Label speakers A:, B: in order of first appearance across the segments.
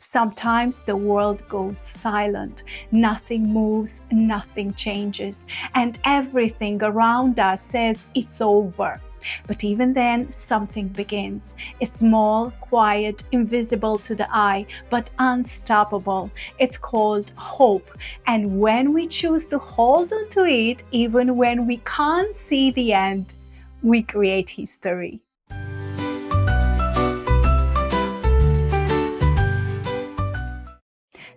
A: Sometimes the world goes silent, nothing moves, nothing changes, and everything around us says it's over. But even then, something begins. It's small, quiet, invisible to the eye, but unstoppable. It's called hope. And when we choose to hold on to it, even when we can't see the end, we create history.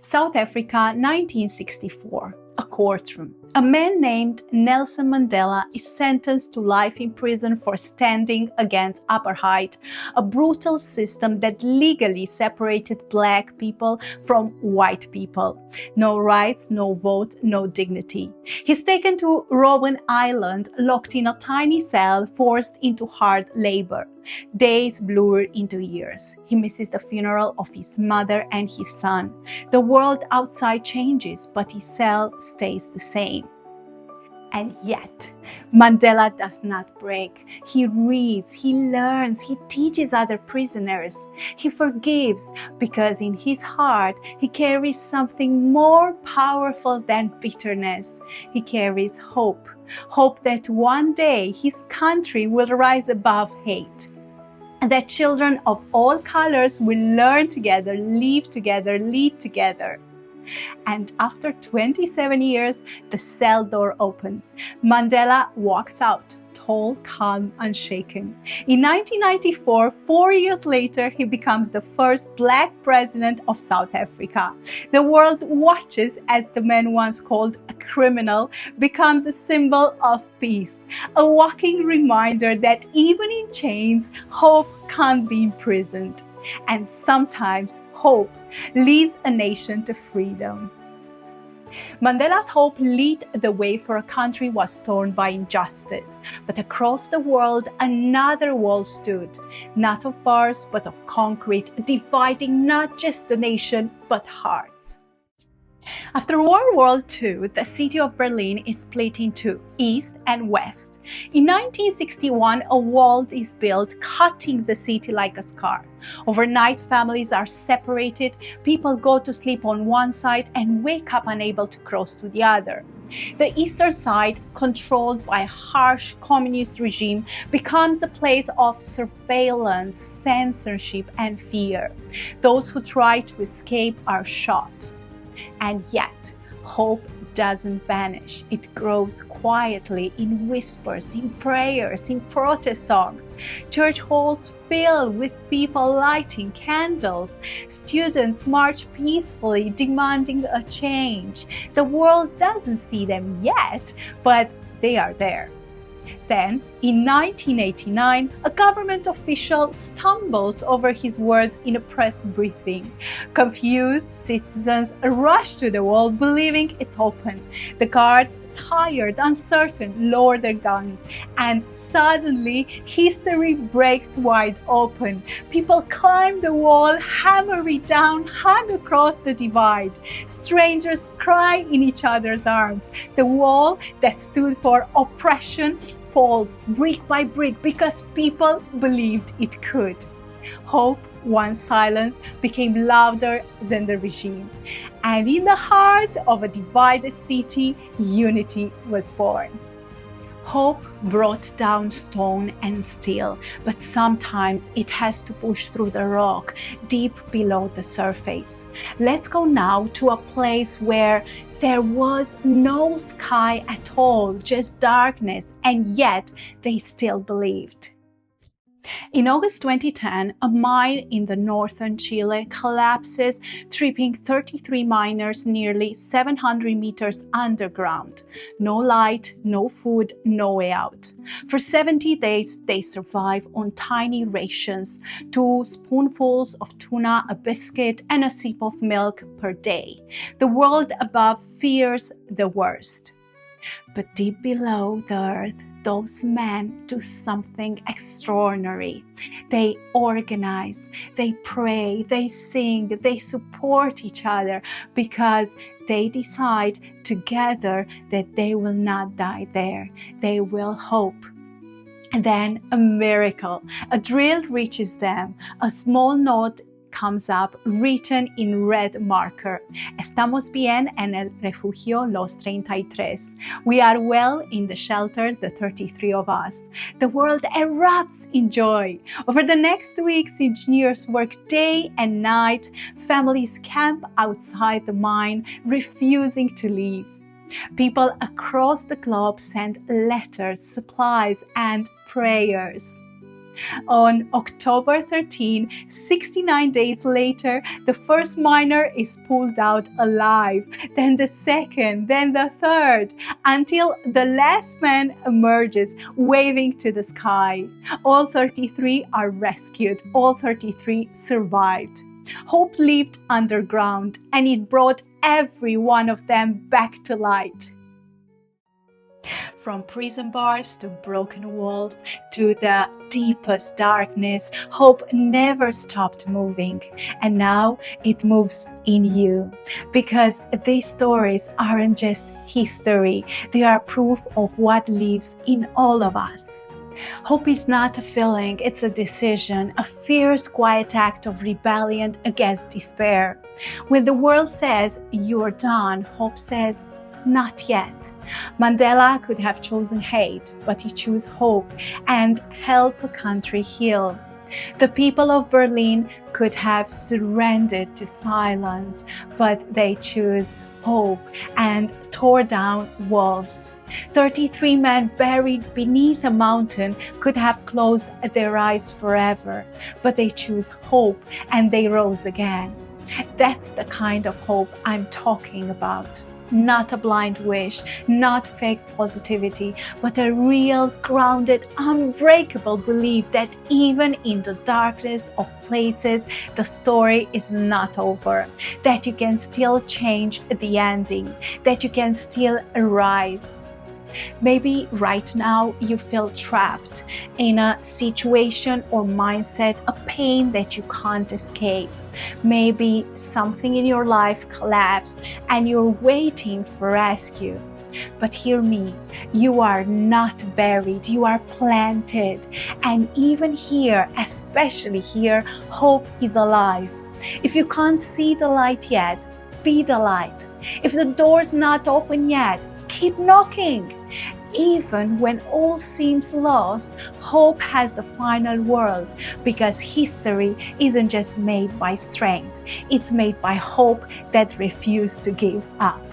A: South Africa, 1964. A courtroom. A man named Nelson Mandela is sentenced to life in prison for standing against apartheid, a brutal system that legally separated black people from white people. No rights, no vote, no dignity. He's taken to Robben Island, locked in a tiny cell, forced into hard labor. Days blur into years. He misses the funeral of his mother and his son. The world outside changes, but his cell stays the same. And yet, Mandela does not break. He reads, he learns, he teaches other prisoners. He forgives because in his heart, he carries something more powerful than bitterness. He carries hope. Hope that one day his country will rise above hate. And that children of all colors will learn together, live together, lead together. And after 27 years, the cell door opens. Mandela walks out, tall, calm, unshaken. In 1994, 4 years later, he becomes the first black president of South Africa. The world watches as the man once called a criminal becomes a symbol of peace, a walking reminder that even in chains, hope can't be imprisoned. And sometimes hope leads a nation to freedom. Mandela's hope lit the way for a country was torn by injustice. But across the world, another wall stood, not of bars, but of concrete, dividing not just a nation, but hearts. After World War II, the city of Berlin is split in two, East and West. In 1961, a wall is built, cutting the city like a scar. Overnight, families are separated, people go to sleep on one side and wake up unable to cross to the other. The eastern side, controlled by a harsh communist regime, becomes a place of surveillance, censorship, and fear. Those who try to escape are shot. And yet, hope doesn't vanish. It grows quietly in whispers, in prayers, in protest songs. Church halls fill with people lighting candles. Students march peacefully, demanding a change. The world doesn't see them yet, but they are there. Then, in 1989, a government official stumbles over his words in a press briefing. Confused citizens rush to the wall, believing it's open. The guards, tired, uncertain, lower their guns, and suddenly history breaks wide open. People climb the wall, hammer it down, hug across the divide. Strangers cry in each other's arms. The wall that stood for oppression falls brick by brick because people believed it could. Hope, once silence, became louder than the regime. And in the heart of a divided city, unity was born. Hope brought down stone and steel, but sometimes it has to push through the rock, deep below the surface. Let's go now to a place where there was no sky at all, just darkness, and yet they still believed. In August 2010, a mine in the northern Chile collapses, tripping 33 miners nearly 700 meters underground. No light, no food, no way out. For 70 days, they survive on tiny rations, 2 spoonfuls of tuna, a biscuit, and a sip of milk per day. The world above fears the worst. But deep below the earth, those men do something extraordinary. They organize, they pray, they sing, they support each other because they decide together that they will not die there. They will hope. And then a miracle. A drill reaches them. A small note comes up written in red marker. Estamos bien en el refugio los 33. We are well in the shelter, the 33 of us. The world erupts in joy. Over the next weeks, engineers work day and night. Families camp outside the mine, refusing to leave. People across the globe send letters, supplies, and prayers. On October 13, 69 days later, the first miner is pulled out alive, then the second, then the third, until the last man emerges, waving to the sky. All 33 are rescued. All 33 survived. Hope lived underground, and it brought every one of them back to light. From prison bars to broken walls to the deepest darkness, hope never stopped moving. And now it moves in you. Because these stories aren't just history, they are proof of what lives in all of us. Hope is not a feeling, it's a decision, a fierce, quiet act of rebellion against despair. When the world says, "You're done," hope says, "Not yet." Mandela could have chosen hate, but he chose hope and helped a country heal. The people of Berlin could have surrendered to silence, but they chose hope and tore down walls. 33 men buried beneath a mountain could have closed their eyes forever, but they chose hope and they rose again. That's the kind of hope I'm talking about. Not a blind wish, not fake positivity, but a real, grounded, unbreakable belief that even in the darkness of places, the story is not over, that you can still change the ending, that you can still arise. Maybe right now you feel trapped in a situation or mindset, a pain that you can't escape. Maybe something in your life collapsed and you're waiting for rescue. But hear me, you are not buried, you are planted. And even here, especially here, hope is alive. If you can't see the light yet, be the light. If the door's not open yet, keep knocking. Even when all seems lost, hope has the final word, because history isn't just made by strength, it's made by hope that refuses to give up.